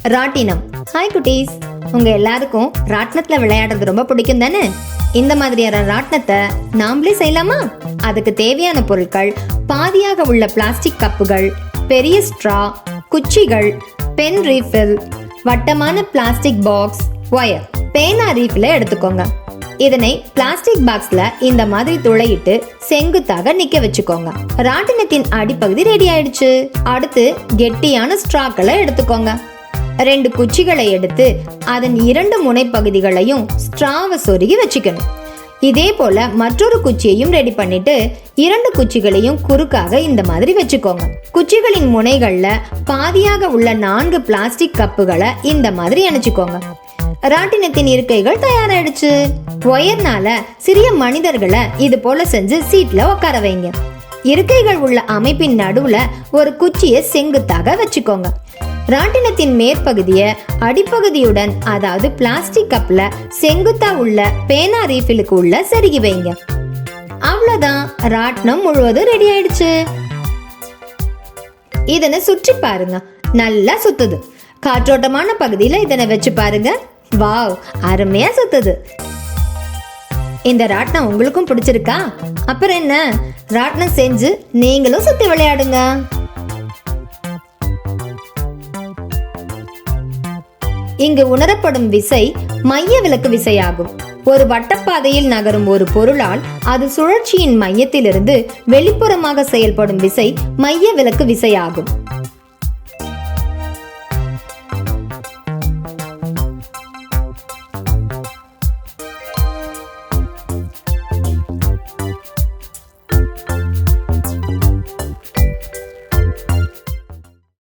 ராட்டினம். ஹாய் குட்டீஸ், உங்க எல்லாருக்கும் ராட்டினத்துல விளையாடுறது ரொம்ப பிடிக்கும் தானே? இந்த மாதிரியான ராட்டினத்தை நாமளே செய்யலாமா? அதுக்கு தேவையான பொருட்கள் பாதியாக உள்ள பிளாஸ்டிக் கப்புகள், பெரிய ஸ்ட்ரா, குச்சிகள், பென் ரீஃபில், வட்டமான பிளாஸ்டிக் பாக்ஸ், ஒயர். பேனா ரீஃபில் எடுத்துக்கோங்க. இதனை பிளாஸ்டிக் பாக்ஸ்ல இந்த மாதிரி துளையிட்டு செங்குத்தாக நிக்க வச்சுக்கோங்க. ராட்டினத்தின் அடிப்பகுதி ரெடி ஆயிடுச்சு. அடுத்து கெட்டியான ஸ்ட்ராக்களை எடுத்துக்கோங்க. 2 குச்சிகளை எடுத்து அதன் 2 முனைப்பகுதிகளையும் ஸ்ட்ராவை சொருகி வச்சுக்கணும். இதே போல மற்றொரு குச்சியையும் ரெடி பண்ணிட்டு 2 குச்சிகளையும் குறுக்காக இந்த மாதிரி வச்சுக்கோங்க. குச்சிகளின் முனைகள்ல பாதியாக உள்ள 4 பிளாஸ்டிக் கப்புகளை இந்த மாதிரி இணைச்சுக்கோங்க. ராட்டினத்தின் இருக்கைகள் தயாராயிடுச்சு. ஒயர்னால சிறிய மனிதர்களை இது போல செஞ்சு சீட்ல உட்கார வைங்க. இருக்கைகள் உள்ள அமைப்பின் நடுவுல ஒரு குச்சியை செங்குத்தாக வச்சுக்கோங்க. ராட்டினத்தின் மேற்பகுதிய அடிப்பகுதியுடன், அதாவது பிளாஸ்டிக் கப்ல செங்குத்தா உள்ள பேனா ரீஃபிலுக்கு உள்ள செருகி வைங்க. அவ்வளவுதான், ராட்டினம் முழுவதும் ரெடி ஆயிடுச்சு. இதனை சுற்றி பாருங்க, நல்லா சுத்துது. காற்றோட்டமான பகுதியில இதனை வச்சு பாருங்க. வாவ், அருமையா சுத்துது. இந்த ராட்டினம் உங்களுக்கும் பிடிச்சிருக்கா? அப்புறம் என்ன, ராட்டினம் செஞ்சு நீங்களும் சுத்தி விளையாடுங்க. இங்கு உணரப்படும் விசை மைய விலக்கு விசையாகும். ஒரு வட்டப்பாதையில் நகரும் ஒரு பொருளால் அது சுழற்சியின் மையத்திலிருந்து வெளிப்புறமாக செயல்படும் விசை மைய விலக்கு விசையாகும்.